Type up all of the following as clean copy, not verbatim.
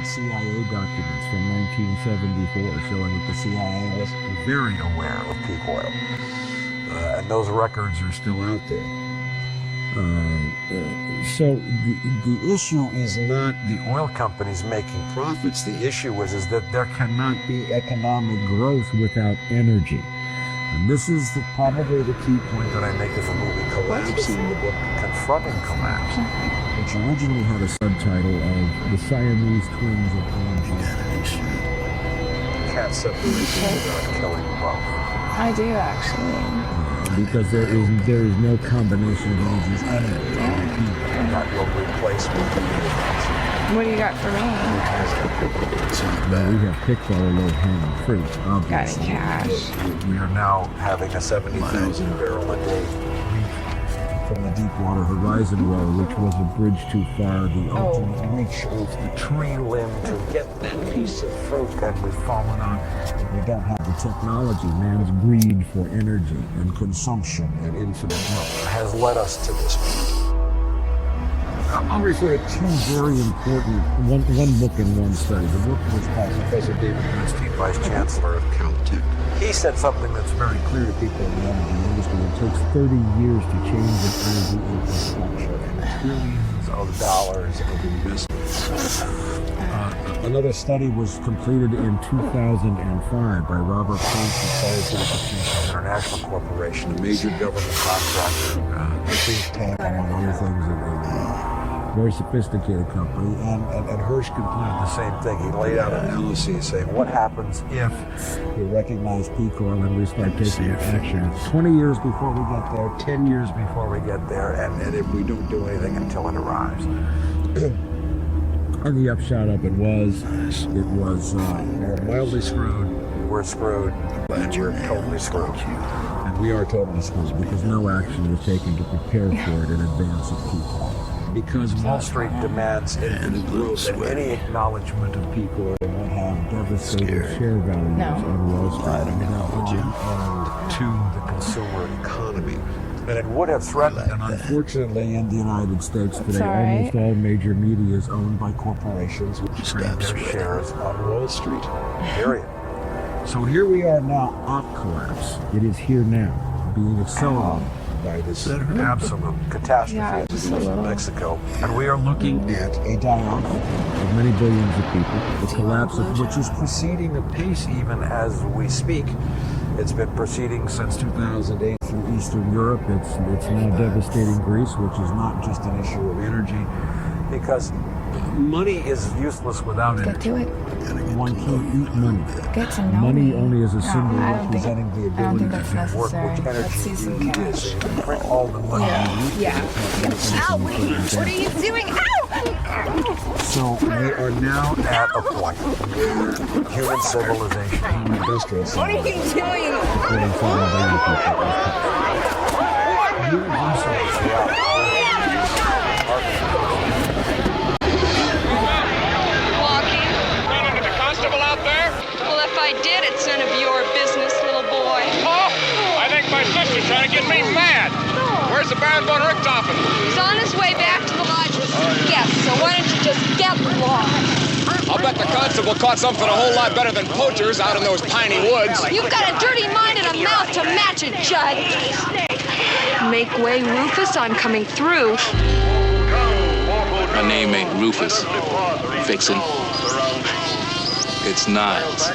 CIA documents from 1974 showing that the CIA was very aware of peak oil. And those records are still out there. So the issue is not the oil companies making profits. The issue is that there cannot be economic growth without energy. And this is probably the key point that I make of the movie Collapse in the book Confronting Collapse, which originally had a subtitle of The Siamese Twins of Energy. Can't separate them without killing both. I do, actually. Because there is no combination of energies anyway. That will replace What do you got for me? We have picked our low-hanging fruit, obviously. Got cash. We are now having a 70,000 barrel a day leak from the Deepwater Horizon well, which was a bridge too far, the ultimate reach of the tree limb to get that piece of fruit that we've fallen on. We don't have the technology. Man's greed for energy and consumption and infinite wealth has led us to this point. I'll refer to two very important, one book and one study. The book was by Professor David Bernstein, Vice Chancellor of Caltech. He said something that's very clear to people in the energy industry. It takes 30 years to change an energy infrastructure and trillions of dollars of investment. Another study was completed in 2005 by Robert Prince of Pharmaceutical International Corporation, a major government contractor, think tank, among other things, a very sophisticated company. And Hirsch completed the same thing. He laid out analyses saying what happens if we recognize peak oil and we start taking action 20 years before we get there, 10 years before we get there, and if we don't do anything until it arrives. And the upshot of it was we're mildly screwed, we're screwed, and we're totally screwed. And we are totally screwed because no action was taken to prepare for it in advance of peak oil. Because Wall Street demands infinite growth, and any acknowledgement of peak oil would have devastating share values on Wall Street. And to the consumer economy. And it would have threatened, and unfortunately in the United States today, almost all major media is owned by corporations which trade their shares on Wall Street. Period. So here we are now at collapse. It is here now, being accelerated by this absolute catastrophe in Mexico. And we are looking at a die-off of many billions of people, the collapse of which is proceeding apace even as we speak. It's been proceeding since 2008 through Eastern Europe. It's now devastating Greece, which is not just an issue of energy, because money is useless without energy. Get to it. One can't eat money. Get to know Money me. only is a symbol representing the ability to work, which energy is. So you can print all the money you need. Ow, what are you doing? Ow! So we are now at a point where human civilization, human industrial civilization. What are you doing? Human resources throughout. If I did, it's none of your business, little boy. Oh, I think my sister's trying to get me mad. Where's the Baron von Richthofen? He's on his way back to the lodge with some guests, so why don't you just get lost? I'll bet the constable caught something a whole lot better than poachers out in those piney woods. You've got a dirty mind and a mouth to match it, Judd. Make way, Rufus, I'm coming through. My name ain't Rufus, Vixen. It's Niles.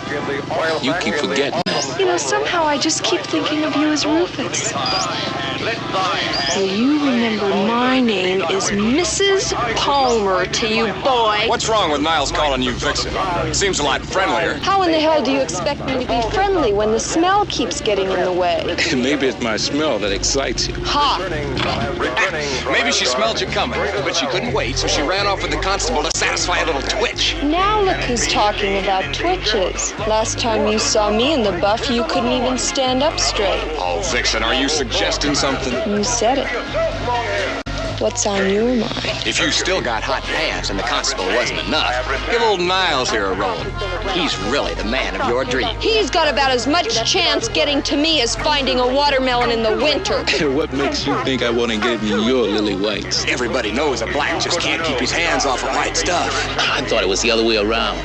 You keep forgetting that. You know, somehow I just keep thinking of you as Rufus. Well, you remember my name is Mrs. Palmer to you, boy. What's wrong with Niles calling you Vixen? Seems a lot friendlier. How in the hell do you expect me to be friendly when the smell keeps getting in the way? Maybe it's my smell that excites you. Ha! Maybe she smelled you coming, but she couldn't wait, so she ran off with the constable to satisfy a little twitch. Now look who's talking about twitches. Last time you saw me in the buff, you couldn't even stand up straight. Oh, Vixen, are you suggesting something? You said it. What's on your mind? If you still got hot pants and the constable wasn't enough, give old Niles here a roll. He's really the man of your dream. He's got about as much chance getting to me as finding a watermelon in the winter. What makes you think I want to give you your lily whites? Everybody knows a black just can't keep his hands off of white stuff. I thought it was the other way around.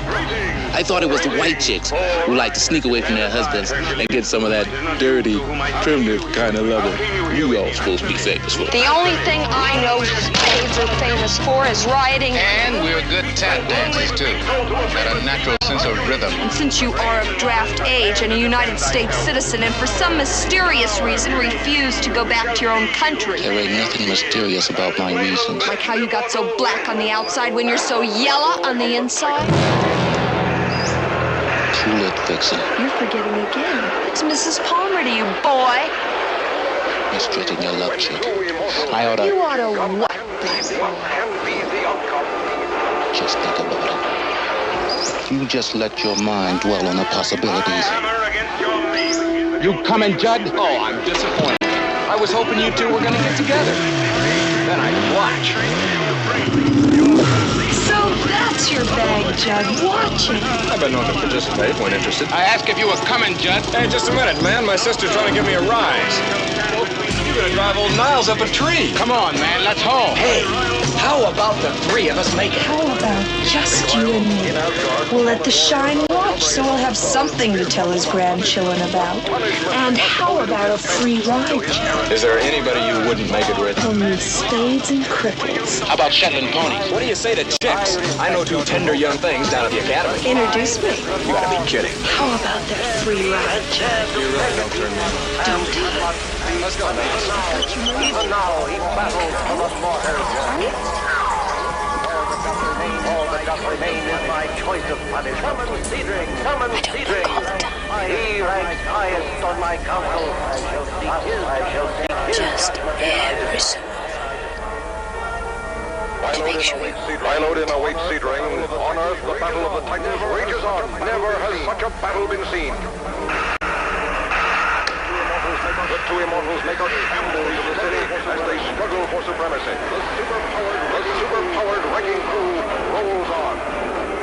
I thought it was the white chicks who like to sneak away from their husbands and get some of that dirty, primitive kind of loving you all supposed to be famous for. The only thing I know spades are famous for is rioting. And we're good tap dancers, too. Got a natural sense of rhythm. And since you are of draft age and a United States citizen and for some mysterious reason refuse to go back to your own country. There ain't nothing mysterious about my reasons. Like how you got so black on the outside when you're so yellow on the inside. Too late, Vixen. You're forgetting again. It's Mrs. Palmer to you, boy. You're straight in your luck, chick. I oughta... You oughta what, Just think about it. You just let your mind dwell on the possibilities. You coming, Judd? Oh, I'm disappointed. I was hoping you two were gonna get together. Then I'd watch. So that's your bag, Judd. Watch it. I've been known to participate when interested. I asked if you were coming, Judd. Hey, just a minute, man. My sister's trying to give me a rise. You're gonna drive old Niles up a tree. Come on, man. Let's home. Hey, how about the three of us make it? How about just you and me? We'll let the shine watch, so we'll have something to tell his grandchildren about. And how about a free ride, Joe? Is there anybody you wouldn't make it with? Only spades and cripples. How about Shetland ponies? What do you say to chicks? I know two tender young things down at the academy. Introduce me. You gotta be kidding. How about that free ride, Joe? You really don't turn me on. Don't tell him. Let's go, man. Even now, he battles for the slaughter. All that doth remain is my choice of punishment. Summon Cedric. He ranks highest on my council. I shall seek his. Just every so Pilot in awaits Cedring. On Earth, the battle of the Titans rages on. Never has such a battle been seen. The two immortals make a shambles of the city as they struggle for supremacy. The superpowered wrecking crew rolls on.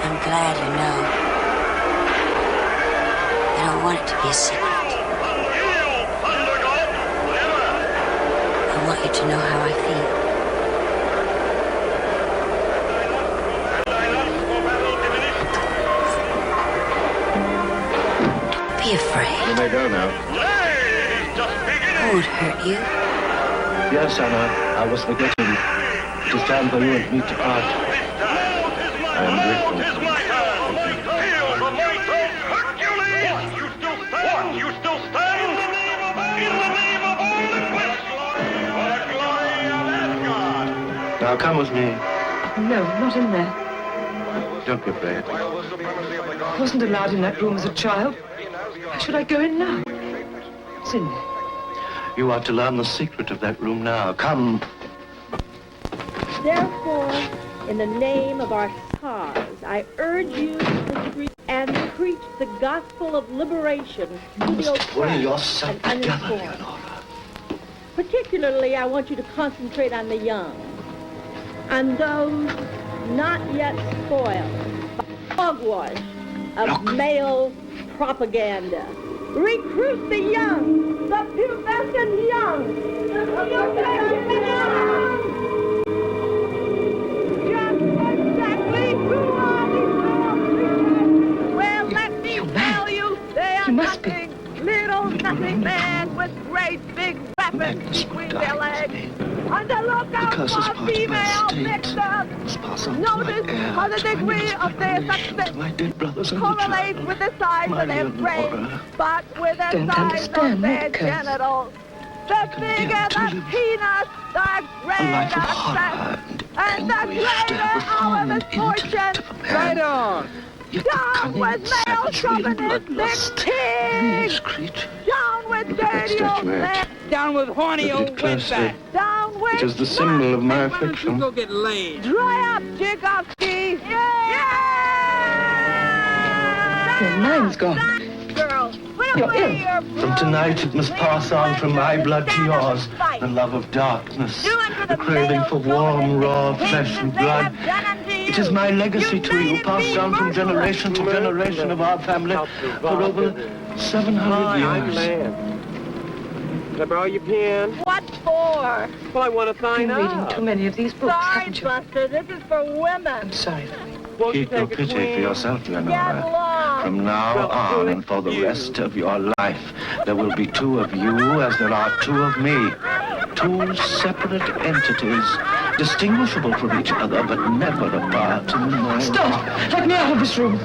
I'm glad you know. I don't want it to be a secret. I want you to know how I feel. Don't be afraid. You may go now. I won't hurt you. Yes, Anna, I was forgetting. It is time for you and me to part. I am grateful. You still stand? In the name of all liquids! For the glory of Asgard! Now come with me. No, not in there. Don't be afraid. I wasn't allowed in that room as a child. Why should I go in now? Cindy. You are to learn the secret of that room now. Come. Therefore, in the name of our stars, I urge you to and preach the gospel of liberation to the oppressed and uninformed. Particularly, I want you to concentrate on the young, on those not yet spoiled by hogwash of male propaganda. Recruit the young, the pubescent young, the pubescent young. Just exactly who are these creatures? Well, let me tell you, they are nothing, little nothing men with great big weapons between their legs. On the lookout for female victims. Notice how the degree of their success correlates with the size of their brain, but with the size of their genitals. The bigger the penis, the greater success, and the greater our misfortune. Right on. Down with male chauvinistic pigs! Down with dirty old men! Down with horny old wetback! Down with... It is the symbol of my affection. Go get laid. Dry up, Tchaikovsky! Yeah! Your mind's gone. Girl, when You're ill. From tonight it must pass on from my blood to yours. The love of darkness, the craving for warm, raw flesh and blood. It is my legacy to you, passed down from generation to generation of our family for over 700 years. Can I borrow your pen? What for? Well, I want to find You've been reading out. too many of these books, Sorry, haven't you? Buster, this is for women. I'm sorry. Won't you Keep no take a pity twin? for yourself, Get Leonora. along. From now on and for the rest of your life, there will be two of you as there are two of me. Two separate entities, distinguishable from each other, but never apart in the mind. Stop! Let me out of this room.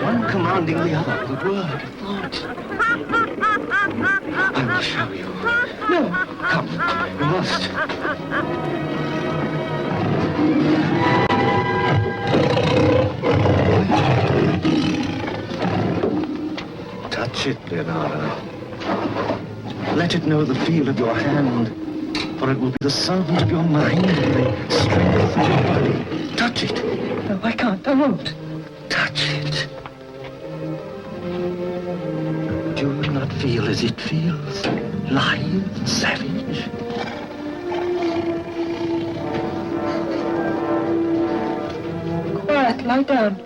One commanding the other, the word, thought. I will show you. No. Come, you must. Touch it, Leonora. Let it know the feel of your hand, for it will be the servant of your mind and the strength of your body. Touch it. No, I can't. I won't. Touch it. Do you not feel as it feels? Lithe and savage. Quiet. Lie down.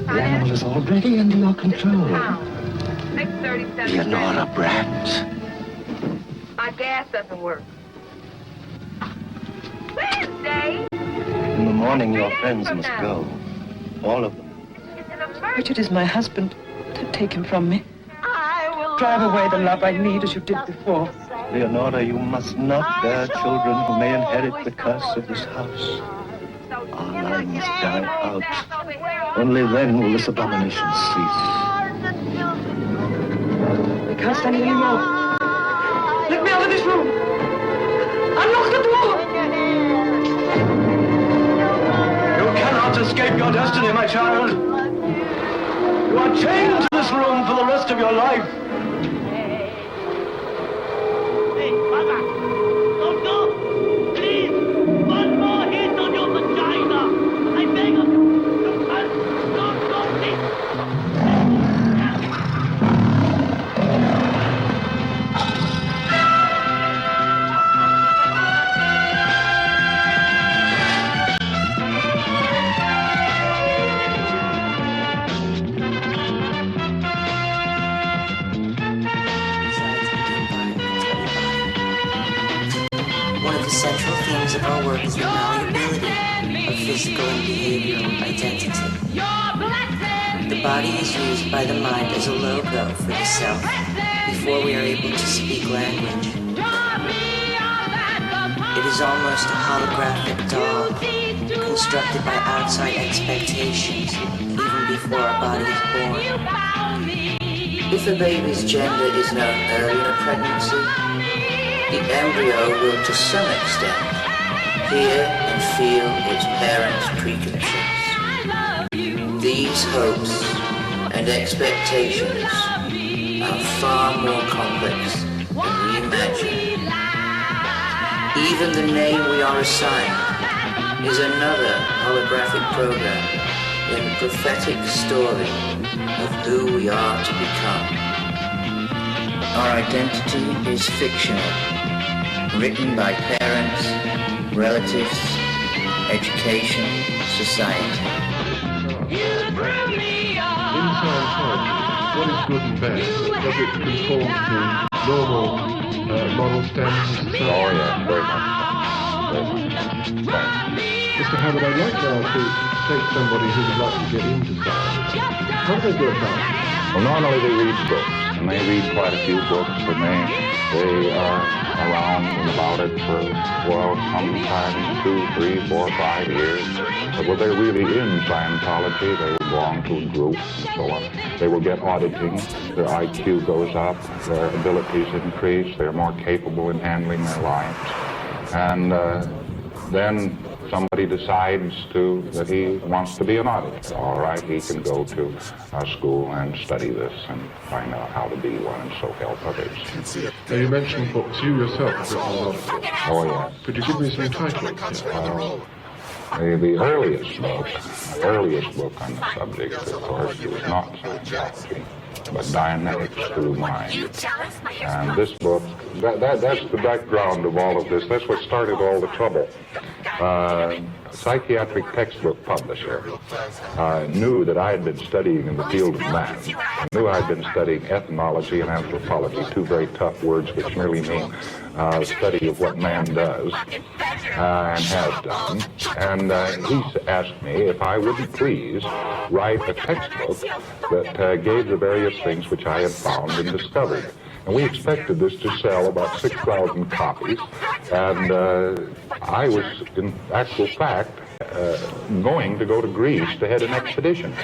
The animal is already under your control. Leonora Brandt. My gas doesn't work. Wednesday? In the morning, your friends must go. All of them. Richard is my husband. Don't take him from me. Drive away the love I need as you did before. Leonora, you must not bear children who may inherit the curse of this house. Our lines die out. Only then will this abomination cease. We can't stand it anymore. Let me out of this room. Unlock the door. You cannot escape your destiny, my child. You are chained to this room for the rest of your life. Hey, Mother, don't go. Please, one more hit on your vagina. I beg of you. Don't go, please. One of the central themes of our work is the malleability of physical and behavioral identity. The body is used by the mind as a logo for the self before we are able to speak language. It is almost a holographic doll, constructed by outside expectations, even before our body is born. If a baby's gender is known early in a pregnancy, the embryo will, to some extent, hear and feel its parents' preconceptions. These hopes and expectations are far more complex than we imagine. Even the name we are assigned is another holographic program in the prophetic story of who we are to become. Our identity is fictional, written by parents, relatives, education, society. In Scientology, what is good and bad? Does it conform to normal moral standards? Oh, yeah, very much. Mr. Howard, I'd like now to take somebody who would like to get into science. How do they go about it? Well, normally they read books, and they read quite a few books, and they are around and about it for, well, sometimes 2, 3, 4, 5 years. But when they're really in Scientology, they will belong to a group and so on. They will get auditing, their IQ goes up, their abilities increase, they're more capable in handling their lives. And then somebody decides that he wants to be an auditor. All right, he can go to our school and study this and find out how to be one and so help others. Now you mentioned books. You yourself have written a lot of books. Oh, yeah. Could you give me some titles? The earliest book on the subject, of course, was not psychology, but Dianetics Through Mind. And this book, that's the background of all of this. That's what started all the trouble. Psychiatric textbook publisher knew that I had been studying in the field of man. Knew I had been studying ethnology and anthropology, two very tough words which merely mean study of what man does and has done. And he asked me if I wouldn't please write a textbook that gave the various things which I had found and discovered. And we expected this to sell about 6,000 copies, and I was, in actual fact, going to go to Greece to head an expedition.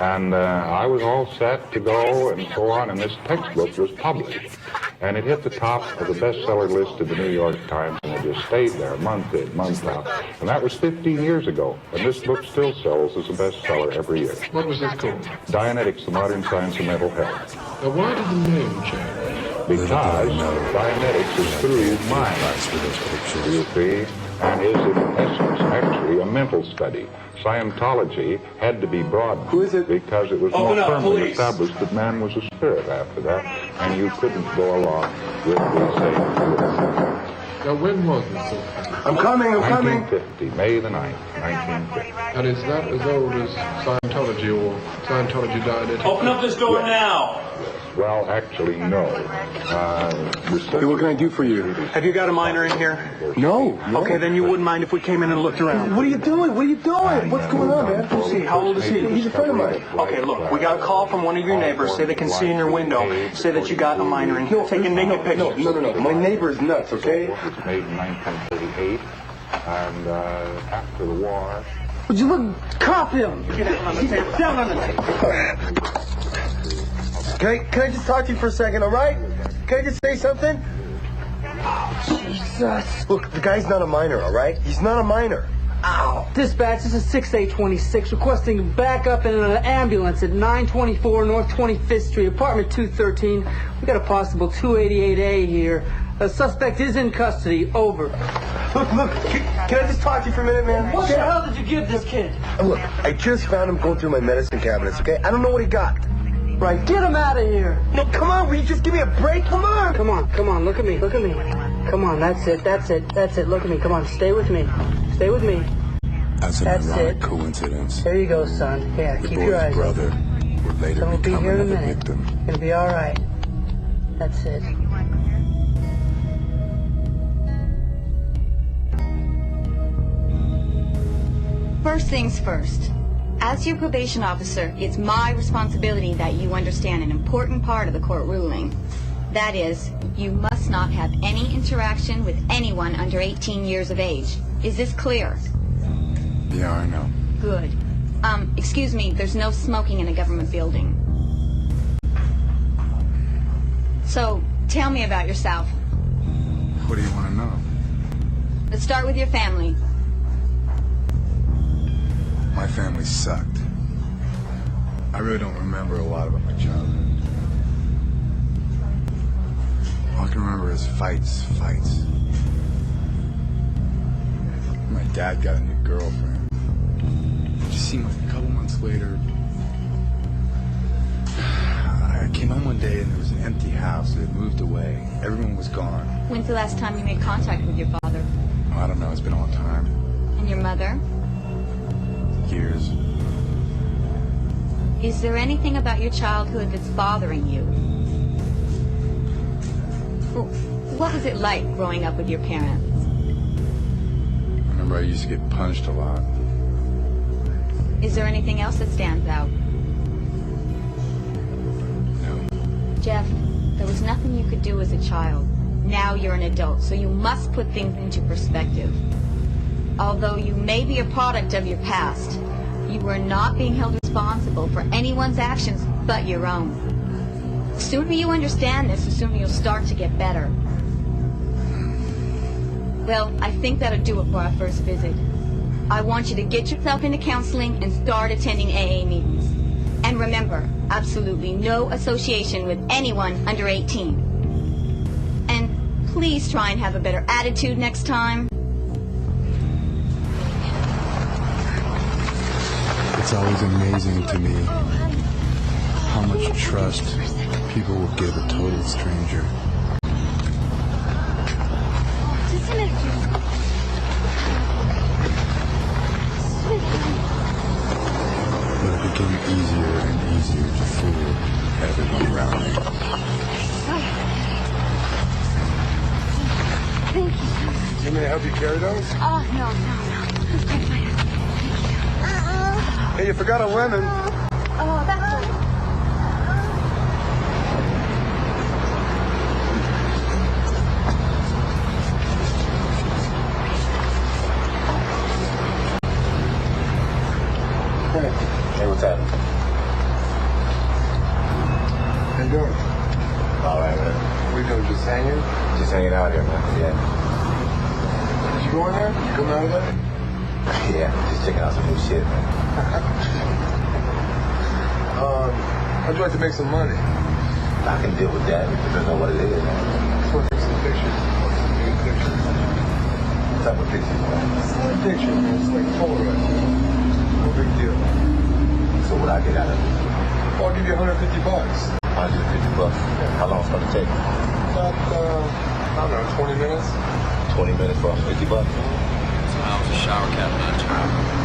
And I was all set to go and so on, and this textbook was published. And it hit the top of the bestseller list of the New York Times, and it just stayed there month in, month out. And that was 15 years ago, and this book still sells as a bestseller every year. What was this called? Dianetics, the Modern Science of Mental Health. Now, why did the name change? Because Dianetics is through mind, you see, and is in essence actually a mental study. Scientology had to be broadened because it was more firmly established that man was a spirit after that, and you couldn't go along with the same. Now, when was this? I'm coming. 1950, May the 9th, 1950. And is that as old as Scientology or Scientology Dianetics? Open up this door now. Well, actually, no. Hey, what can I do for you? Have you got a miner in here? No. Okay, then you wouldn't mind if we came in and looked around. What are you doing? What's going on, man? Who's he? How old is he? He's a friend of mine. Okay, look, we got a call from one of your neighbors. Say they can see in your window. Say that you got a miner in here. Taking naked pictures. No. My neighbor is nuts, okay? It was made in 1938, and after the war... Would you look? Cop him! Get down on the table. Can I just talk to you for a second, all right? Can I just say something? Jesus. Look, the guy's not a miner, all right? He's not a miner. Ow. Dispatch, this is 6826, requesting backup in an ambulance at 924 North 25th Street, apartment 213. We got a possible 288A here. The suspect is in custody. Over. Look, can I just talk to you for a minute, man? What the hell did you give this kid? Look, I just found him going through my medicine cabinets, okay? I don't know what he got. Right, get him out of here. No, come on, will you just give me a break? Come on. Come on, look at me. Come on, that's it, look at me. Come on, stay with me. That's an ironic coincidence. There you go, son. Yeah, keep your eyes brother open. would later become another victim. It'll be all right. That's it. First things first. As your probation officer, it's my responsibility that you understand an important part of the court ruling. That is, you must not have any interaction with anyone under 18 years of age. Is this clear? Yeah, I know. Good. Excuse me, there's no smoking in a government building. So, tell me about yourself. What do you want to know? Let's start with your family. My family sucked. I really don't remember a lot about my childhood. All I can remember is fights. My dad got a new girlfriend. It just seemed like a couple months later, I came home one day and there was an empty house. It had moved away. Everyone was gone. When's the last time you made contact with your father? Oh, I don't know. It's been a long time. And your mother? Years. Is there anything about your childhood that's bothering you? What was it like growing up with your parents? I remember I used to get punched a lot. Is there anything else that stands out? No. Jeff, there was nothing you could do as a child. Now you're an adult, so you must put things into perspective. Although you may be a product of your past, you are not being held responsible for anyone's actions but your own. The sooner you understand this, the sooner you'll start to get better. Well, I think that'll do it for our first visit. I want you to get yourself into counseling and start attending AA meetings. And remember, absolutely no association with anyone under 18. And please try and have a better attitude next time. It's always amazing to me how much trust people will give a total stranger. But it became easier and easier to fool everyone around me. Thank you. You want me to help you carry those? Oh, no. Hey, you forgot a lemon. Oh, that's right. Hey, what's happening? How you doing? All right, man. What are you doing, just hanging? Just hanging out here, man. Yeah. Did you go in there? You come out of there? Yeah, just checking out some new shit, man. How'd you like to make some money? I can deal with that. It depends on what it is, man. Just want to take some pictures. Some good pictures. What type of pictures, man? It's not a picture, man. It's like Polaroid. No big deal. So what I get out of it? Well, I'll give you $150. $150? Yeah. How long it's gonna take? About, I don't know, 20 minutes? 20 minutes for $50? I was a shower cap match.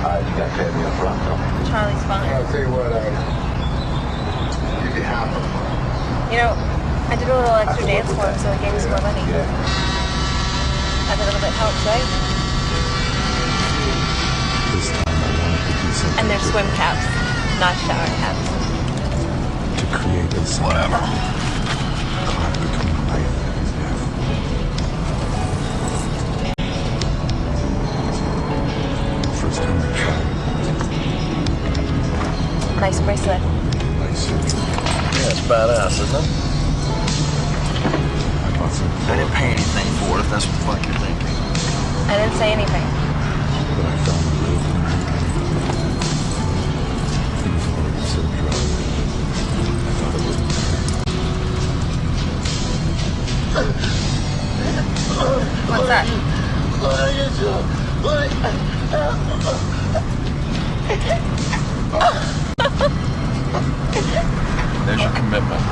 Alright, you gotta pay me up front, though. Charlie's fine. I'll tell you what, give you half of it. You know, I did a little extra dance for him, so he gave me some more money. Yeah. Every little bit helps, right? This time I wanted to do something. And they're swim caps, not shower caps. To create this whatever caught between life and death. The first time I tried it. Nice bracelet. Nice. Yeah, it's badass, isn't it? I bought some. I didn't pay anything for it, if that's what the fuck you're thinking. I didn't say anything. But I found the real thing. Things were so drugged. I thought it wouldn't What's that? There's your commitment.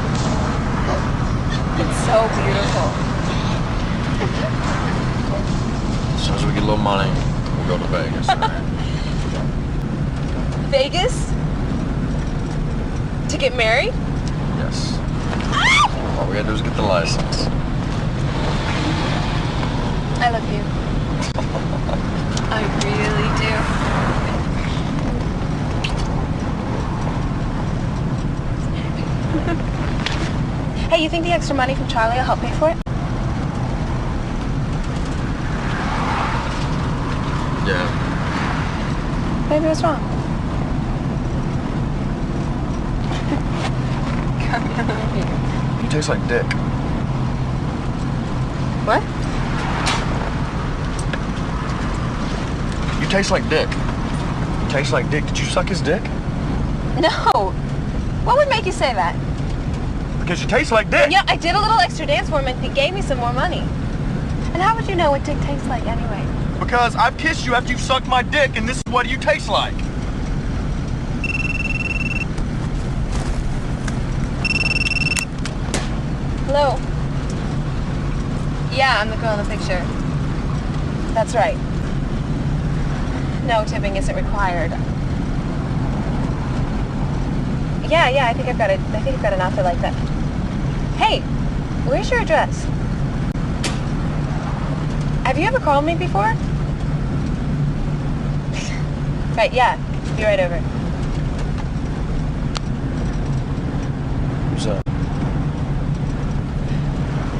It's so beautiful. As soon as we get a little money, we'll go to Vegas. Vegas? To get married? Yes. All we gotta do is get the license. I love you. I really do. Hey, you think the extra money from Charlie will help pay for it? Yeah. Maybe what's wrong? You taste like dick. What? You taste like dick. You taste like dick. Did you suck his dick? No. What would make you say that? Because you taste like dick. Yeah, I did a little extra dance for him and he gave me some more money. And how would you know what dick tastes like anyway? Because I've kissed you after you've sucked my dick, and this is what you taste like. Hello? Yeah, I'm the girl in the picture. That's right. No, tipping isn't required. Yeah, I think I've got an outfit like that. Hey, where's your address? Have you ever called me before? Right, yeah. Be right over. Who's that?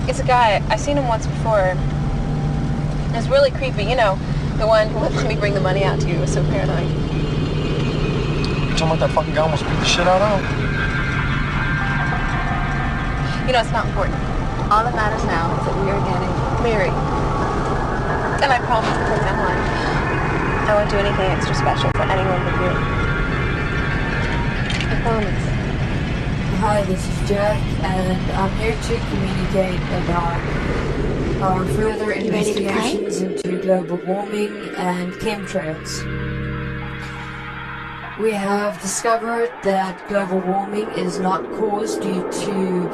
It's a guy. I've seen him once before. It's really creepy, you know, the one who let me bring the money out to you. It was so paranoid. You talking about that fucking guy almost beat the shit out of him? You know, it's not important. All that matters now is that we are getting married. And I promise to put down line. I won't do anything extra special for anyone but you. I promise. Hi, this is Jack, and I'm here to communicate about our further investigations into global warming and chemtrails. We have discovered that global warming is not caused due to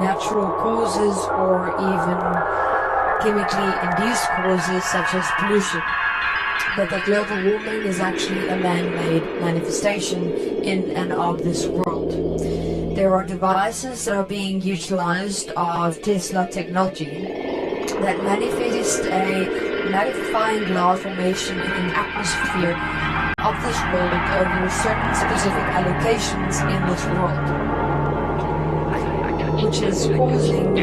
natural causes or even chemically induced causes such as pollution, but that global warming is actually a man-made manifestation in and of this world. There are devices that are being utilized of Tesla technology that manifest a magnifying glass formation in the atmosphere of this world over certain specific allocations in this world, which is causing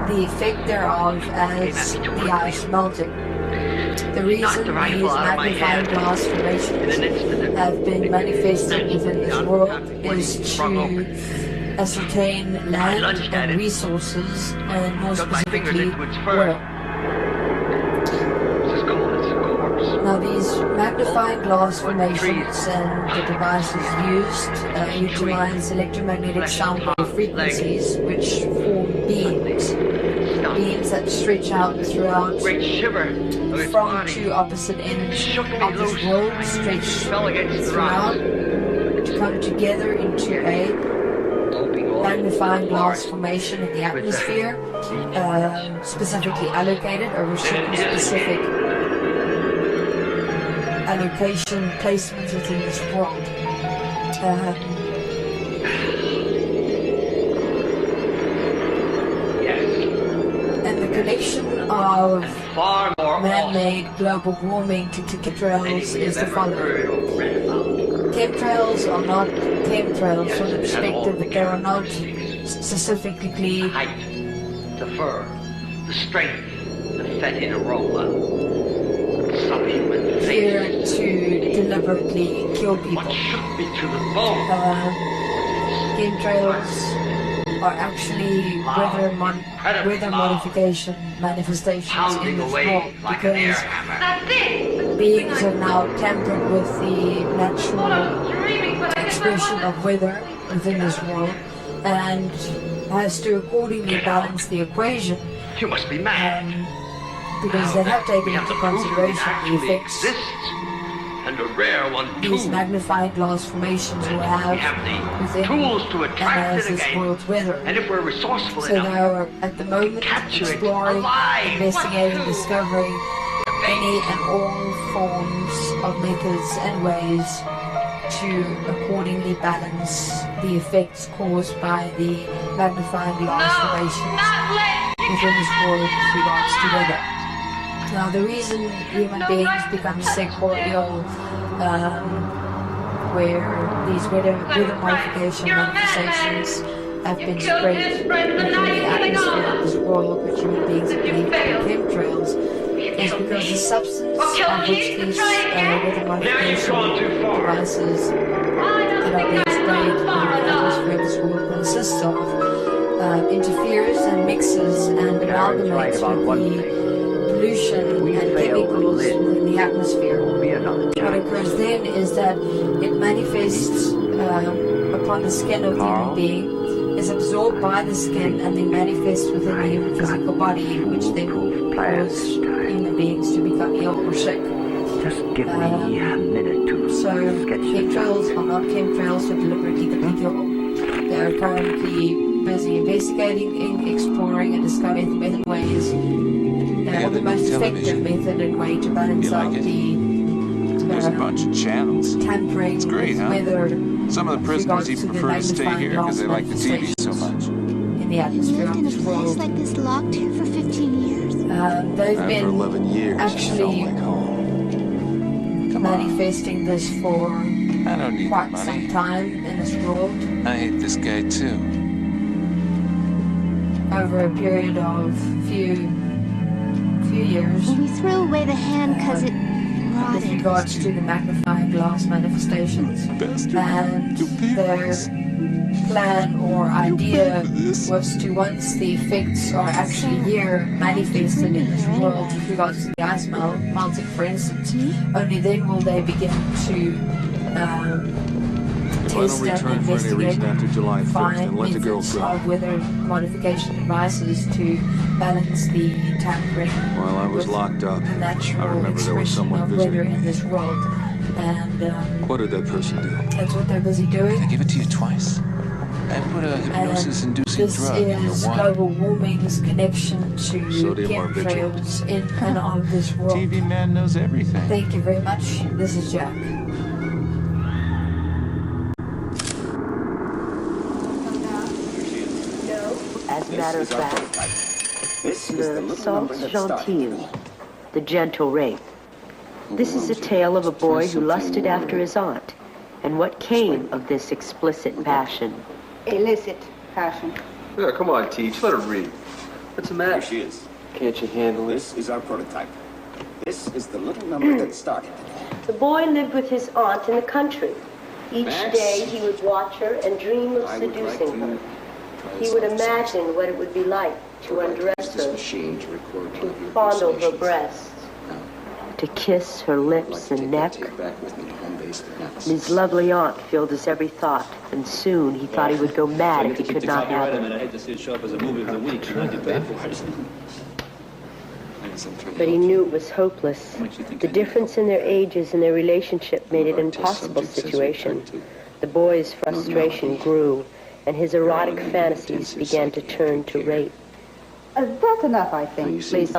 the effect thereof as the ice melting. The reason these magnifying glass formations have been manifested within this world is to ascertain land and resources, and more specifically oil. Now these magnifying glass formations and the devices used utilize electromagnetic sound wave frequencies which form beams that stretch out throughout from two opposite ends of this world, stretch throughout to come together into a magnifying glass formation in the atmosphere, specifically allocated over certain specific allocation placements within this world. And the connection of man-made global warming to chemtrails is the following. Chemtrails are not chemtrails from the perspective that they are not specifically the fur, the strength, the fetid aroma, subhuman here to deliberately kill people. what shook me to the bone. Chemtrails are actually weather modification manifestations in this world, because beings have now tampered with the natural expression of weather within this world and has to accordingly balance the equation. You must be mad. Because they have taken into consideration the effects and a rare one too. these magnifying glass formations will have within tools to attract it this again. world's weather. And if we're resourceful So they enough, are at the moment exploring, investigating, discovering any and all forms of methods and ways to accordingly balance the effects caused by the magnifying glass formations within this world with regards to weather. Now, the reason human beings become sick or ill, where these weather modification manifestations have been spread within the atmosphere of this world, which human beings believe to be chemtrails, is because the substance of which these weather modification devices that are being sprayed in the atmosphere of this world consists of interferes and mixes and amalgamates with the pollution and chemicals in the atmosphere. What occurs then is that it manifests upon the skin of the human being, is absorbed by the skin, and then manifests within the human physical body, which then cause human beings to become ill or sick. just give me a minute to So chemtrails are not chemtrails that deliberately kill. They are currently busy investigating, exploring, and discovering method ways. The most effective method and way to balance out the There's a bunch of channels. tampering It's great, huh? weather. Some of the prisoners even prefer to stay here because they like the TV so much. In the atmosphere of this world. Like this locked here for 15 years. They've For been 11 years, actually manifesting this for I don't need quite the some money. time in this world. I hate this guy too. Over a period of few years. We threw away the hand because it With regards to the magnifying glass manifestations, and their plan or idea was to, once the effects are actually here manifested in this world with regards to the ice melting, for instance, only then will they begin to Scientists investigate find methods of weather modification devices to balance the tampering While I was locked up, the I natural remember there was expression someone of weather visiting. in this world. And What did that person do? that's what they're busy doing. I give it to you twice. I put a hypnosis-inducing drug in your This is wine. global warming's connection to Sodium chemtrails in and of this world. TV man knows everything. Thank you very much. This is Jack. As a matter of fact, the substantiate, the gentle rape. This is a tale of a boy who lusted after his aunt, and what came of this explicit passion. Illicit passion. Yeah, come on, Teach. Let her read. What's the matter? Here she is. Can't you handle it? This is our prototype. This is the little number that started it. The boy lived with his aunt in the country. Each Max, day he would watch her and dream of I would like seducing to her. try He would something. imagine what it would be like to undress This her, machine to record to one of your fondle her hallucinations. breasts, Now, to kiss her I'd like lips to and take neck. that tape back with me to home base analysis. His lovely aunt filled his every thought, and soon he thought he would go mad if he could not have her. I hate to see it show up as a movie of the week. You know, you pay for it. But he knew it was hopeless. The difference in their ages and their relationship made it an impossible situation. The boy's frustration grew, and his erotic fantasies began to turn to rape. That's enough, I think. Please,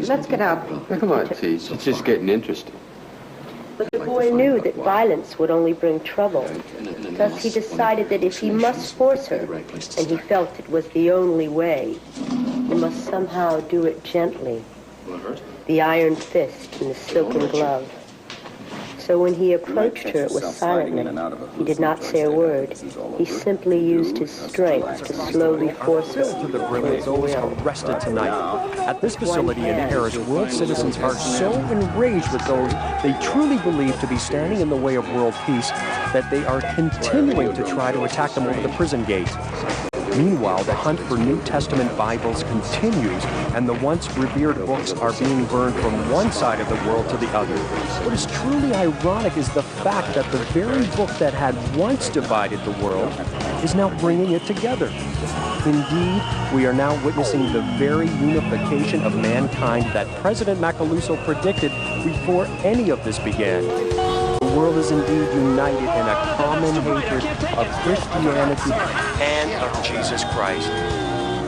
let's get out. Come on, Teach. It's just getting interesting. But the boy knew that violence would only bring trouble. Thus he decided that if he must force her, and he felt it was the only way, he must somehow do it gently. The iron fist and the silken glove. So when he approached her, it was silently. He did not say a word. He simply used his strength to slowly force her To the brim of those arrested tonight. At this facility in Paris, world citizens are so enraged with those they truly believe to be standing in the way of world peace that they are continuing to try to attack them over the prison gates. Meanwhile, the hunt for New Testament Bibles continues, and the once revered books are being burned from one side of the world to the other. What is truly ironic is the fact that the very book that had once divided the world is now bringing it together. Indeed, we are now witnessing the very unification of mankind that President Macaluso predicted before any of this began. The world is indeed united in a common hatred of Christianity and of Jesus Christ.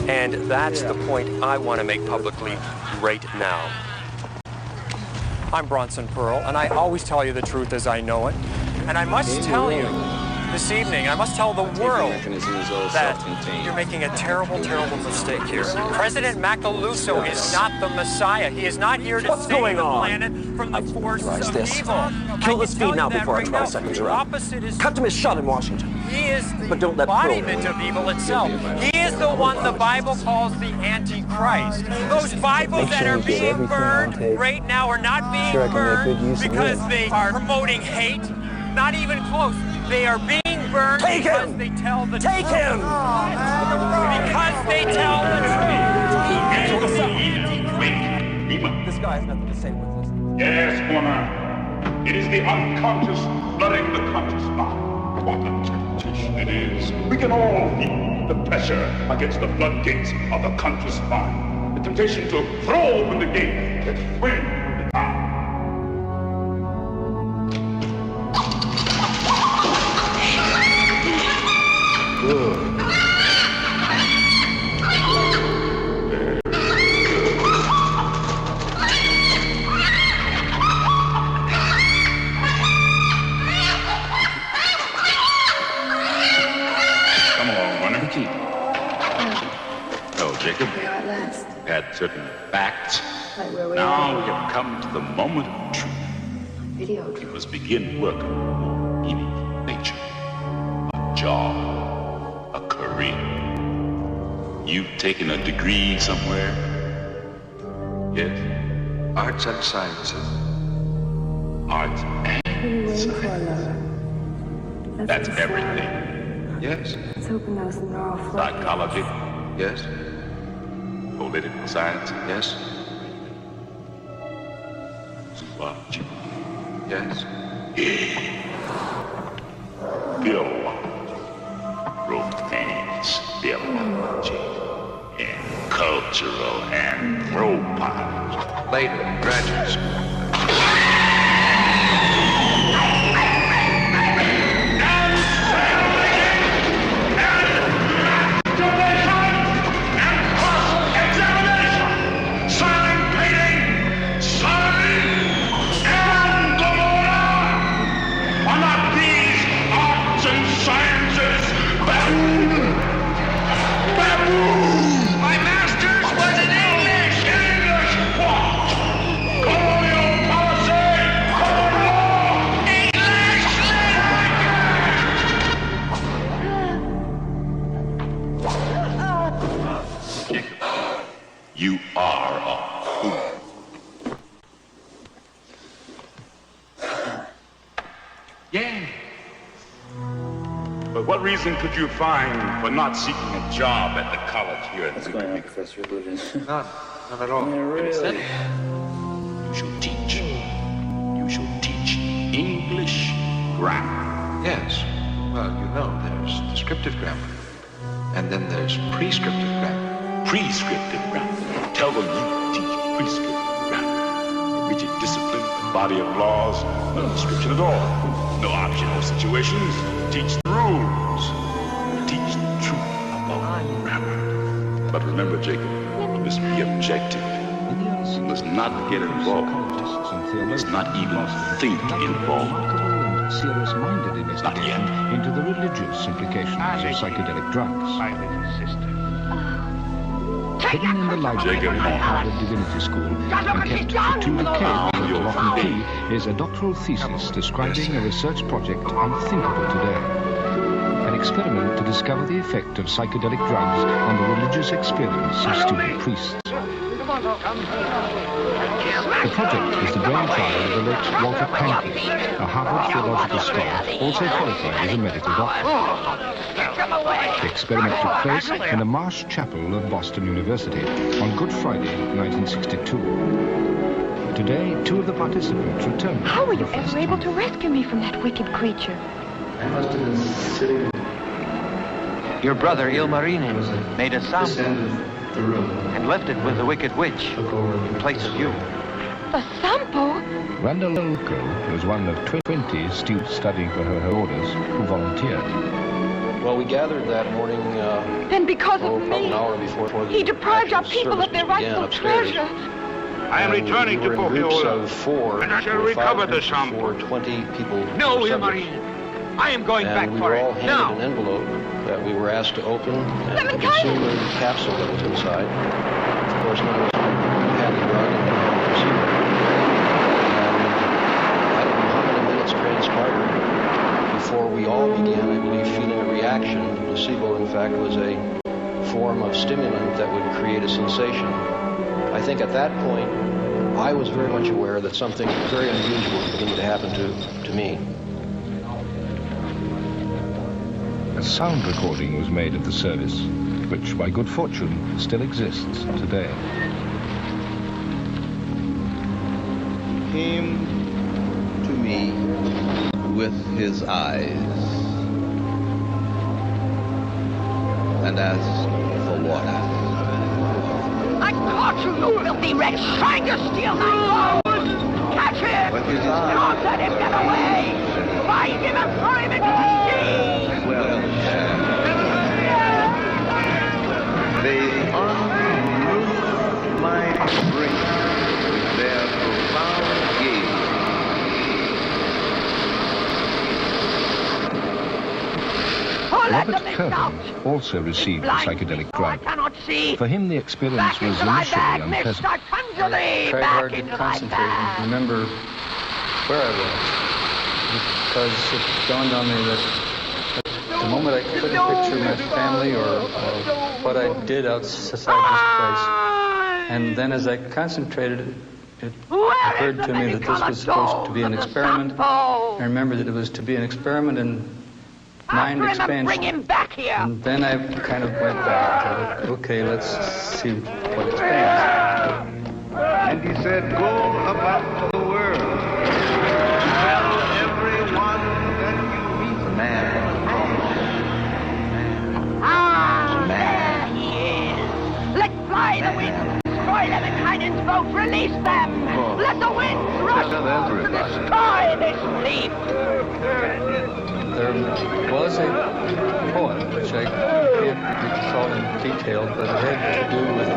And that's the point I want to make publicly right now. I'm Bronson Pearl, and I always tell you the truth as I know it. And I must tell you this evening, I must tell the world that you're making a terrible, terrible mistake here. President Macaluso is not the Messiah. He is not here to save the planet from the forces of evil. Kill the speed now before our 12 seconds are up. Cut to his shot in Washington. He is the But don't let embodiment of evil itself. He is the one the Bible calls the Antichrist. Those Bibles that are being burned right now are not being burned because they are promoting hate. Not even close. They are being burned because they tell the truth. Take him! Because they tell the truth. This guy has nothing to say with this. Yes, woman. It is the unconscious flooding the conscious mind. What a temptation it is. We can all feel the pressure against the floodgates of the conscious mind. The temptation to throw open the gate and swim with the tide. Good. Come along, runner. Well, Jacob, we had certain facts. Now we have come to the moment of truth. We must begin work on meaning, nature, a job, a career. You've taken a degree somewhere? Yes? Arts and sciences. Arts and sciences. That's everything. Yes? Let's open those neural Psychology? Yes. Political science? Yes. Zoology? Yes. Biology? ideology in cultural anthropology. Later, graduate school. My master's was in English! English what? Colonial policy! Colonial English Jacob, you are a fool. Yeah. But what reason could you find for not seeking a job at the college here? What's going on, Professor Bluden? None at all. Instead, you shall teach. You shall teach English grammar. Yes. Well, you know, there's descriptive grammar. And then there's prescriptive grammar. Prescriptive grammar. Tell them you teach prescriptive grammar. A rigid discipline, a body of laws, no description at all. No optional situations. Teach the rules. Teach the truth about grammar. But remember, Jacob, you must be objective. You must not get involved. You must not even think involved. Serious-minded investigation into the religious implications of psychedelic drugs. Hidden in the library of Harvard Divinity School and kept for 2 decades under lock and key is a doctoral thesis describing a research project unthinkable today. An experiment to discover the effect of psychedelic drugs on the religious experience of student priests. The project is the brainchild of the late Walter Pankey, a Harvard theological scholar, also qualified as a medical doctor. The experiment took place in the Marsh Chapel of Boston University on Good Friday, 1962. Today, 2 of the participants returned. How were you ever able to rescue me from that wicked creature? I must have been sitting. Your brother, Il Marino, made a sample and left it with the wicked witch in place of you. A sample? Randall Loko was one of 20 students studying for her orders who volunteered. Well, we gathered that morning, Then because of about me, an hour before the he deprived our actual people of their service began rightful upstairs. treasure. I am returning We were to in groups Pohiola, of 4. and I shall There were 5 recover the groups of sample. 4, 20 people. No, were Il subjects. Marino. I am going back And we for were all it. handed Now. an envelope that we were asked to open and to consume the capsule that was inside. Of course, none of us had the drug and had the placebo. And I don't know how many minutes transpired before we all began, I believe, feeling a reaction. The placebo, in fact, was a form of stimulant that would create a sensation. I think at that point, I was very much aware that something very unusual was beginning to happen to me. A sound recording was made of the service, which, by good fortune, still exists today. Came to me with his eyes and asked for water. I caught you, you filthy wretch, trying to steal my gold! Catch him! But his eyes... Don't let him get away! Find him and throw him into the sea! Well, they unroofed my brain with their profound gaze. Robert Kirby also received the psychedelic drug. For him, the experience was initially unpleasant. I Tried hard to concentrate and remember where I was, because it dawned on me that at the moment I couldn't picture my family or what I did outside this place. And then as I concentrated, it occurred to me that this was supposed to be an experiment. I remembered that it was to be an experiment in mind expansion. Bring him back here! And then I kind of went back to, okay, let's see what expands. And he said, go about the world. Tell everyone that you meet. The man. The man. folks, release them! Let the winds rush to destroy this leaf! There was a poem, which I can't recall in detail, but it had to do with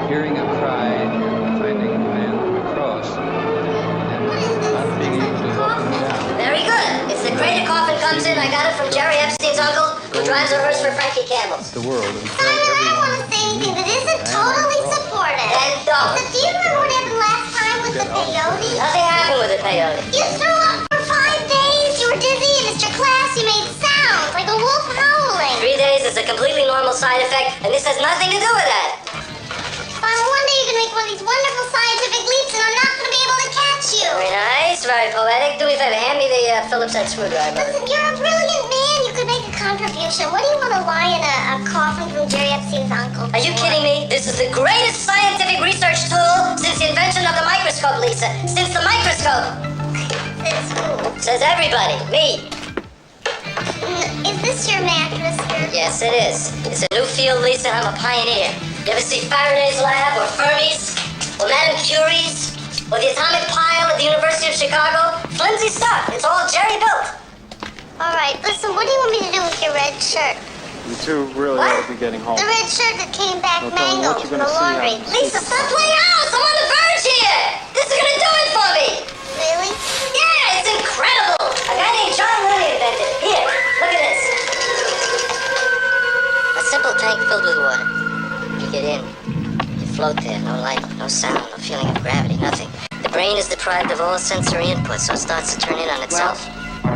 hearing a cry and finding a man on the cross and not being able to help him down. Very good. If the crater coffin comes in, I got it from Jerry Epstein's uncle, who drives a hearse for Frankie Campbell. The world. Simon, I don't want to say anything that isn't totally supportive. Then don't. Do you remember what happened last time with the peyote? Nothing happened with the peyote. You threw up for 5 days. You were dizzy, and Mr. Class, you made sounds like a wolf howling. 3 days is a completely normal side effect, and this has nothing to do with that. Simon, one day you can make one of these wonderful scientific leaps, and I'm not going to be able to catch you. Very nice, very poetic. Do me a favor, hand me the Phillips head screwdriver. Listen, you're a brilliant man. You could make a contribution. What do you want to lie in a coffin from Jerry Epstein's uncle? Are you kidding me? This is the greatest scientific research tool since the invention of the microscope, Lisa. Since the microscope. Since who? Says everybody. Me. Is this your mattress, sir? Yes, it is. It's a new field, Lisa. I'm a pioneer. You ever see Faraday's lab, or Fermi's, or Madame Curie's, or the atomic pile at the University of Chicago? Flimsy stuff. It's all Jerry built. All right, listen, what do you want me to do with your red shirt? You two really ought to be getting home. The red shirt that came back mangled what from you're the gonna laundry. see Lisa, stop playing house! I'm on the verge here! This is gonna do it for me! Really? Yeah, it's incredible! A guy named John Lilly invented it. Here, look at this. A simple tank filled with water. You get in, you float there, no light, no sound, no feeling of gravity, nothing. The brain is deprived of all sensory input, so it starts to turn in on itself.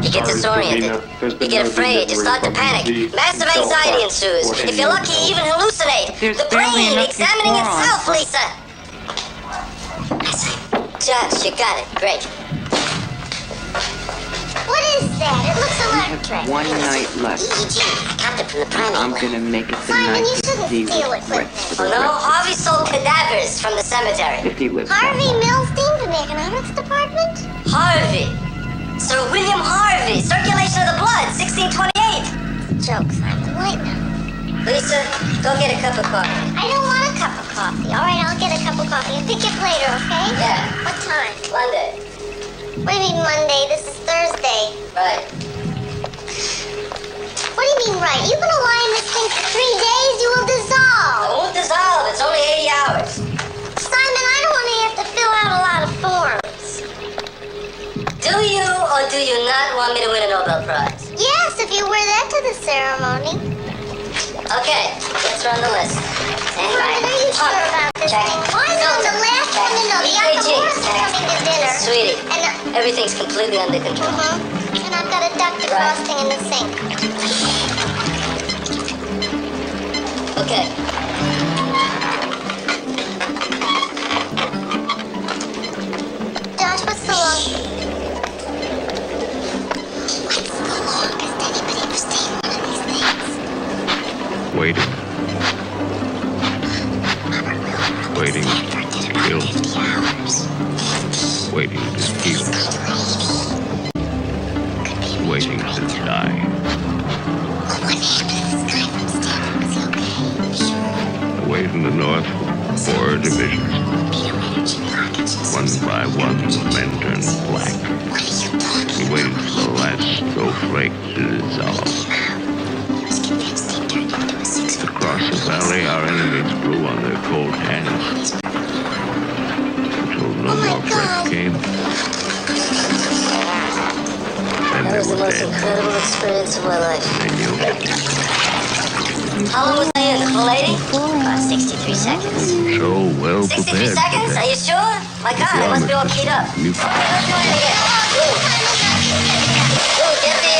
You get disoriented. You get afraid. You start to panic. Massive anxiety ensues. If you're lucky, you even hallucinate. The brain examining itself, Lisa. Josh, you got it. Great. What is that? It looks electric. One night left. EEG. I got it from the primate. I'm gonna make it the Simon, night you to shouldn't see steal what it with rests for me. the Oh, no, rest. Harvey sold cadavers from the cemetery. If he lives. Harvey Milstein from the economics department? Harvey. Sir William Harvey. Circulation of the blood, 1628. Joke, Simon. Lighten up. Lisa, go get a cup of coffee. I don't want a cup of coffee. All right, I'll get a cup of coffee and pick you up later, okay? Yeah. What time? Monday. What do you mean Monday? This is Thursday. Right. What do you mean right? You're gonna lie in this thing for 3 days? You will dissolve. I won't dissolve. It's only 80 hours. Simon, I don't want to have to fill out a lot of forms. Do you or do you not want me to win a Nobel Prize? Yes, if you wear that to the ceremony. Okay, let's run the list. Stand by. Are you sure about this thing? I'm on the last one to know. The Yakumo's coming to dinner. Sweetie, and everything's completely under control. And I've got to duck the frosting in the sink. Okay. Josh, what's the longest? What's the longest anybody ever seen one of these things? Waiting. Waiting to kill. Waiting to heal. Waiting to die. Away from the north, 4 divisions. One by one, the men turned black. He waited for the last snowflake to dissolve. Across the valley, our enemies blew on their cold hands until no more breath came. Then That they was the were most dead. incredible experience of my life. They knew. How long was I in? The full 80? About 63 seconds. So well 63 prepared. seconds? Are you sure? My God, I must be all keyed up. You Let's do it again. Ooh, get the,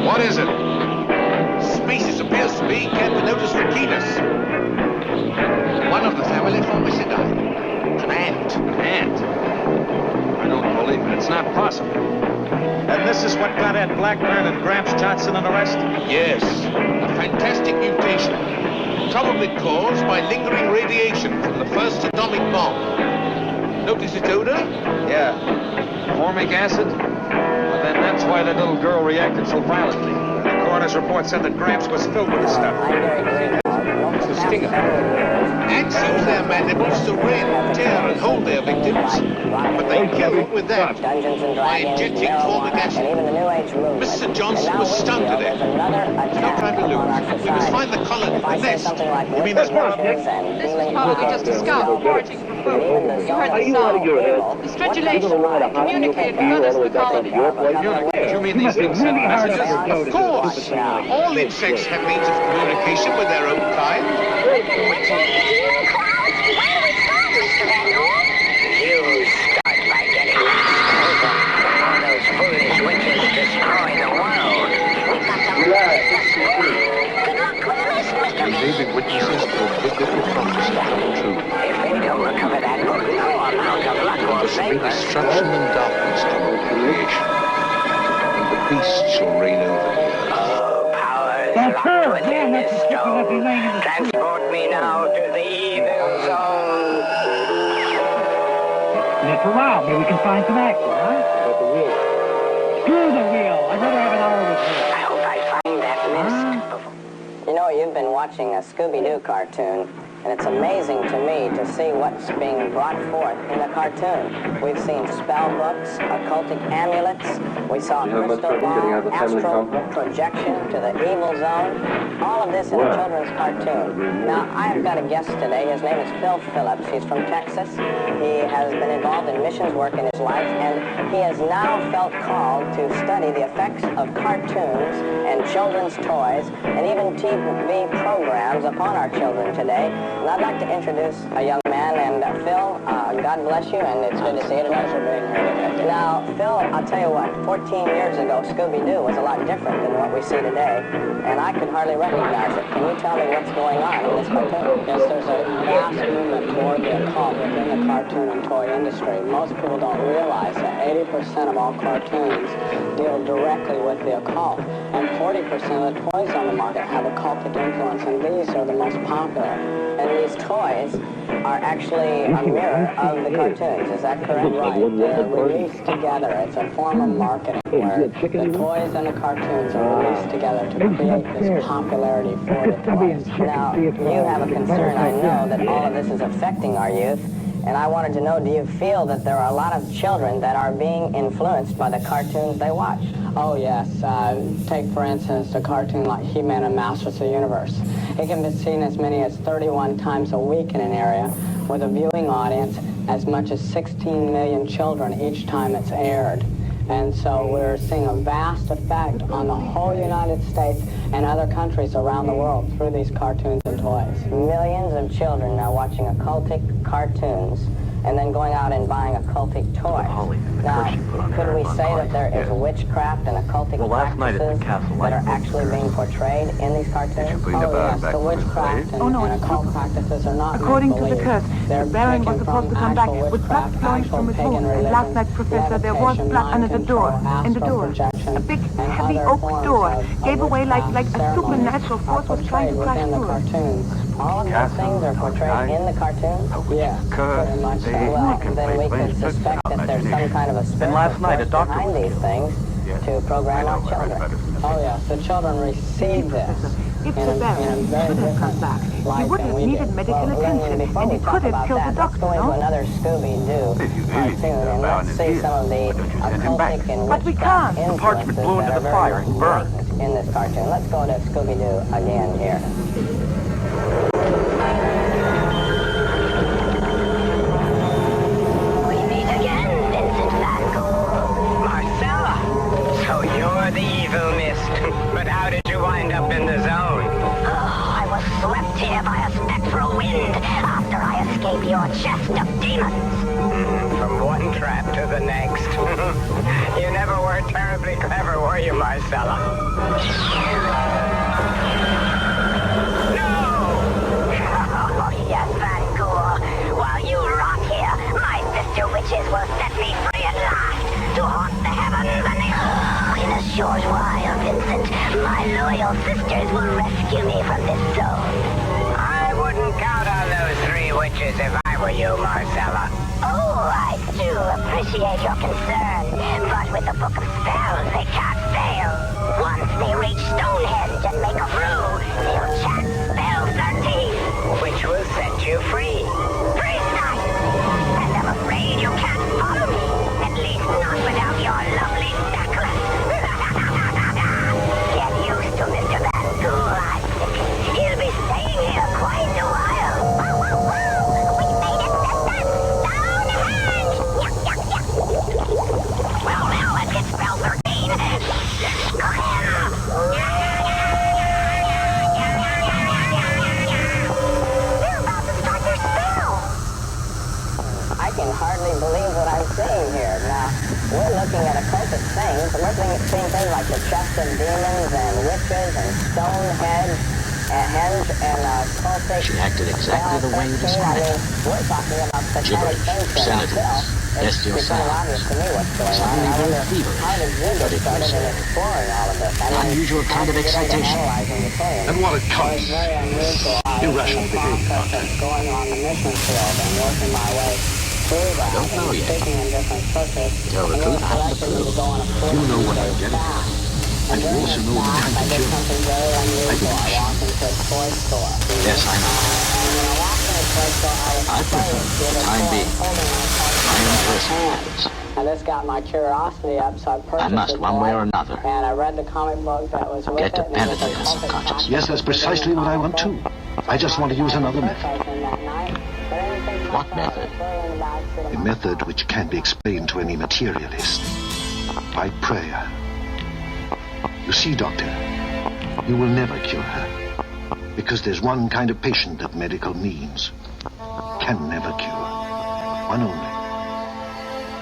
What is it? Species appears to be Campanodus ricinus. One of the family Formicidae. An ant. An ant? I don't know believe it. It's not possible. And this is what got Ed Blackburn and Gramps Johnson an arrest? Yes, a fantastic mutation. Probably caused by lingering radiation from the first atomic bomb. Notice its odor? Yeah. Formic acid? Well, then that's why that little girl reacted so violently. The coroner's report said that Gramps was filled with the stuff. It's a stinger. Ants use their mandibles to rend, tear, and hold their victims. But they killed with that by injecting formic acid. Mr. Johnson was stung to death. No time to lose. We must find the colony, the nest. You mean this one? This is probably just a scout foraging for food. You heard the sound. The stridulation communicated with others in the colony. You mean these things send messages? Of course. All insects have means of communication with their own kind. You start by getting all those foolish witches destroy the world. We've got some good luck with this, Mr. B. Living witnesses to a big different prophecy come true. If we don't recover that book, no amount of luck will save us. Destruction and darkness come with creation, and the beast shall reign over the earth. Oh, powers locked within this stone, transport me now to the evil zone. That's a while. Maybe we can find some action, huh? But the wheel. Screw the wheel. I'd rather have an hour with you. I hope I find that mist. You know, you've been watching a Scooby-Doo cartoon, and it's amazing to me to see what's being brought forth in the cartoon. We've seen spell books, occultic amulets, we saw crystal ball, astral projection to the evil zone. All of this in a children's cartoon. Now, I've got a guest today. His name is Phil Phillips. He's from Texas. He has been involved in missions work in his life, and he has now felt called to study the effects of cartoons and children's toys and even TV programs upon our children today. And I'd like to introduce a young man, and Phil, God bless you, and it's good to see you tonight. Now, Phil, I'll tell you what, 14 years ago, Scooby-Doo was a lot different than what we see today, and I could hardly recognize it. Can you tell me what's going on in this cartoon? Yes, there's a vast movement toward the occult within the cartoon and toy industry. Most people don't realize that 80% of all cartoons deal directly with the occult, and 40% of the toys on the market have occultic influence, and these are the most popular. And these toys are actually a mirror of the cartoons. Is that correct? Right. They're released together. It's a form of marketing where the toys and the cartoons are released together to create this popularity for the toys. Now, you have a concern, I know, that all of this is affecting our youth. And I wanted to know, do you feel that there are a lot of children that are being influenced by the cartoons they watch? Oh, yes. Take, for instance, a cartoon like He-Man and Masters of the Universe. It can be seen as many as 31 times a week in an area with a viewing audience as much as 16 million children each time it's aired. And so we're seeing a vast effect on the whole United States and other countries around the world through these cartoons and toys. Millions of children are watching occultic cartoons and then going out and buying occultic toys. Now, could we say that there is witchcraft and occultic practices that are actually being portrayed in these cartoons? Oh, yes, the witchcraft and occult practices are not according to the curse, the Baron was supposed to come back with blood flowing from his wound. And last night, Professor, there was blood under the door. In the door. A big, heavy oak door gave away like a supernatural force was trying to crash through it. All of those things are portrayed in the cartoons? Yeah, pretty much so. Well, then we can suspect that there's some kind of a spiritual force behind these things to program our children. Oh, yes, the children receive this in a very different light he would have needed medical attention, and he could have killed the doctor, Let's go into another Scooby-Doo cartoon, and let's see some of the occultic and witchcraft influences that are very blatant in this cartoon. Let's go to Scooby-Doo again here. You're the evil mist, but how did you wind up in the zone? Oh, I was swept here by a spectral wind after I escaped your chest of demons. From one trap to the next. You never were terribly clever, were you, Marcella? No! Oh, yes, Van Gogh. While you rot here, my sister witches will set me free at last. sandwiches if I were you, Marcella. Oh, I do appreciate your concern, but with the Book of Spells, they can't fail. Once they reach Stonehenge and make a brew, they'll chant spell 13, which will set you free. Precise! And I'm afraid you can't follow me, at least not without your lovely necklace. Get used to Mr. Van Gogh, I think. He'll be staying here quite a while. Woo, woo, woo! We made it, sister! Stonehenge! Yuck, yuck, yuck! Well, let's get spell 13. They're about to start their spell. I can hardly believe what I'm seeing here. Now, we're looking at occultic things. We're seeing things like the chest of demons and witches and Stonehenge and cultic. She acted exactly the way you described her. We're talking about satanic things here obscenities, bestial sounds. Suddenly very feverish, but it was an unusual kind of excitation. And what it costs. Irrational behavior. Going on the mission field and working my way through that. I don't know yet. Tell the truth, I haven't a clue. You know what I'm getting at. And you also know the time to kill. I believe. Yes, I know. I prefer, for the time being, my own personal habits. And this got my curiosity up, so I purchased I must, one way or another, and I read the comic book that was with get to it. penetrate the subconscious. Yes, that's precisely what I want too. I just want to use another method. What method? A method which can be explained to any materialist. By prayer. You see, Doctor, you will never cure her. Because there's one kind of patient that medical means can never cure. One only.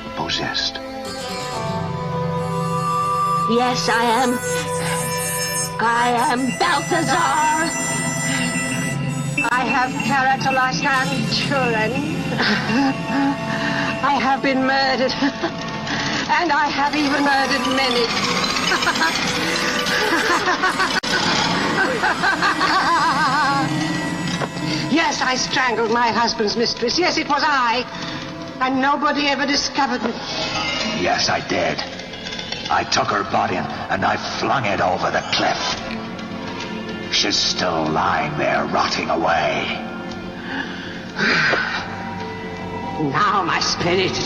The possessed. Yes, I am Balthazar. I have characterized and Turin. I have been murdered. And I have even murdered many. Yes, I strangled my husband's mistress. Yes, it was I. And nobody ever discovered me. Yes, I did. I took her body and I flung it over the cliff. She's still lying there, rotting away. Now my spirit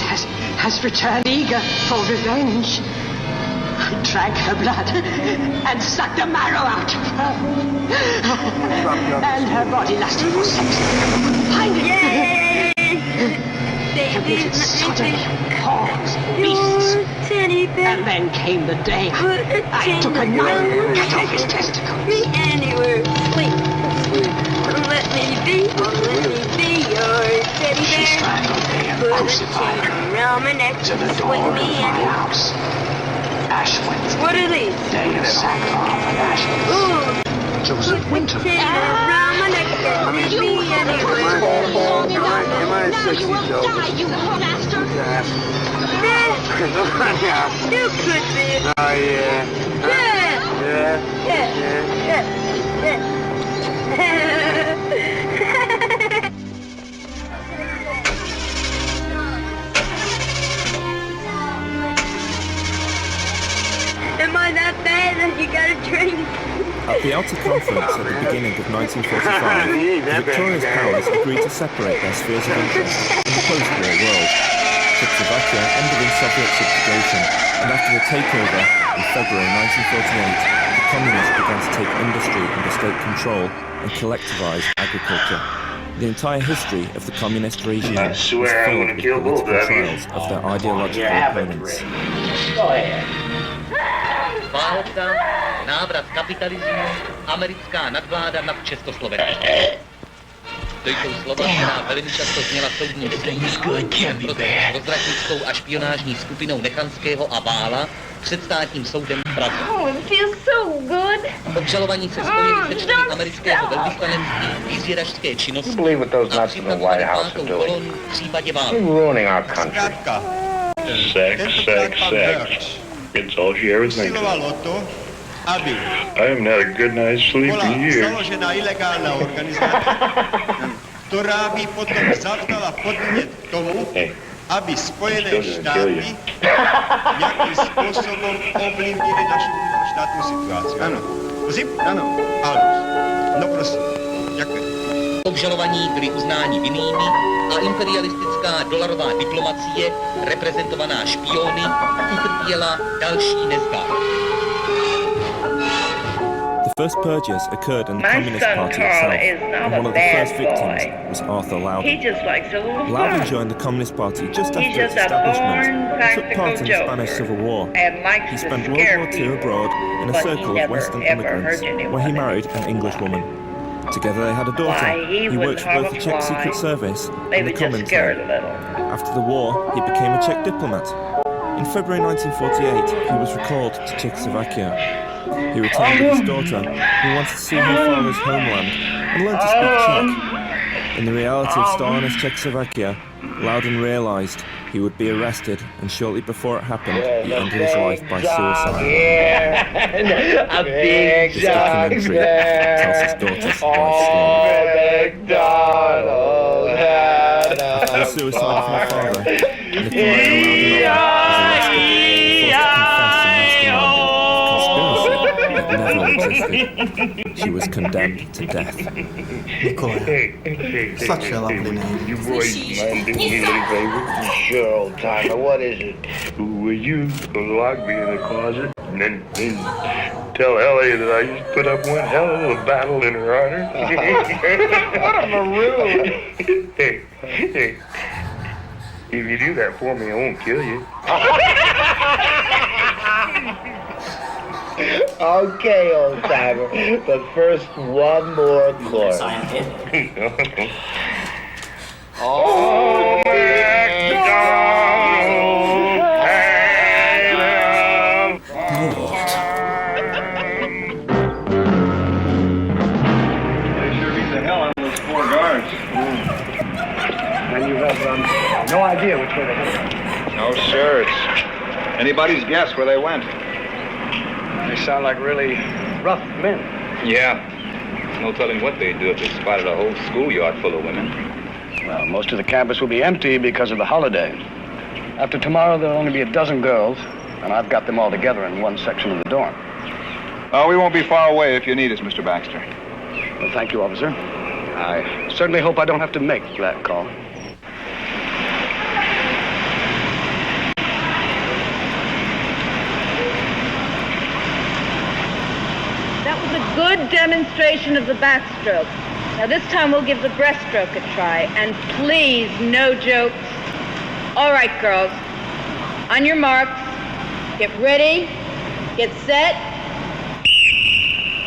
has returned eager for revenge. I drank her blood and sucked the marrow out of her. And her body lusted for sex. Find it. Committed sodomy, whores, beasts. And then came the day I took a knife and cut off his testicle. Me anywhere. Sleep. Let me be your teddy bear. She strangled me and crucified her around my neck. to the door of my house. Ash Wednesday. What are these? Day of sackcloth and ashes. Ooh. Joseph Winter. Around my neck. Let me be anywhere. Am I a sexy You will die, you whore bastard. You could be. Oh, yeah. Yeah. Am I that bad that you gotta drink? At the Alta Conference at the beginning of 1945, the victorious powers agreed to separate their spheres of interest in the post-war world. Czechoslovakia ended in Soviet subjugation, and after the takeover in February 1948, the communists began to take industry under state control and collectivize agriculture. The entire history of the communist regime was filled with political trials of their ideological opponents. Go ahead. Válka, návrat kapitalismu, americká nadvláda nad Československem. To jsou slova, která velmi často zněla soudním rozvratnickou a špionážní skupinou Nechanského a Vála před státním soudem v Praze. Oh, it feels so good. Obžalovaní se spojili se členy amerického velvyslanectví výzvědačské činnosti a připravovali pátou kolonu v případě války. Sex. It's all she ever thinks of. I haven't had a good night's sleep in years. ktorá by potom zavdala podnet tomu, aby Spojené štáty nejakým spôsobom ovlivnili našu štátnu situáciu. Áno. Prosím? Áno. Áno. No prosím. Ďakujem. Obžalovaní byli uznáni vinnými a imperialistická dolarová diplomacie, reprezentovaná špiony, utrpěla další nezdar. The first purges occurred in the Communist Party itself, and one of the first victims was Arthur Loudon. He just likes a little Loudon fun. joined the Communist Party just after its establishment and took part in the Spanish Civil War. He spent World War II abroad in a circle of Western immigrants, where he married an English woman. Together they had a daughter. He worked for both the Czech Secret Service and the Comintern. After the war, he became a Czech diplomat. In February 1948, he was recalled to Czechoslovakia. He returned with his daughter, who wanted to see her father's homeland and learn to speak Czech. In the reality of Stalinist Czechoslovakia, Loudon realised he would be arrested, and shortly before it happened, he ended his life by suicide. A big This documentary tells his daughter's life story. After the suicide of her father, Nikolai she was condemned to death. Nikolai. Such a lovely name. You boys mind doing me a little favor? Sure, old timer. What is it? Will you lock me in the closet and then tell Ellie that I just put up one hell of a battle in her honor? What a maroon! Hey. If you do that for me, I won't kill you. Okay, old timer, but first one more chorus. Oh, They sure beat the hell out of those 4 guards. And you have no idea which way they went. No, sir. It's anybody's guess where they went. They sound like really rough men. Yeah. There's no telling what they'd do if they spotted a whole schoolyard full of women. Well, most of the campus will be empty because of the holiday. After tomorrow, there'll only be a dozen girls, and I've got them all together in one section of the dorm. Oh, we won't be far away if you need us, Mr. Baxter. Well, thank you, officer. I certainly hope I don't have to make that call. Good demonstration of the backstroke. Now this time we'll give the breaststroke a try. And please, no jokes. All right, girls. On your marks. Get ready. Get set.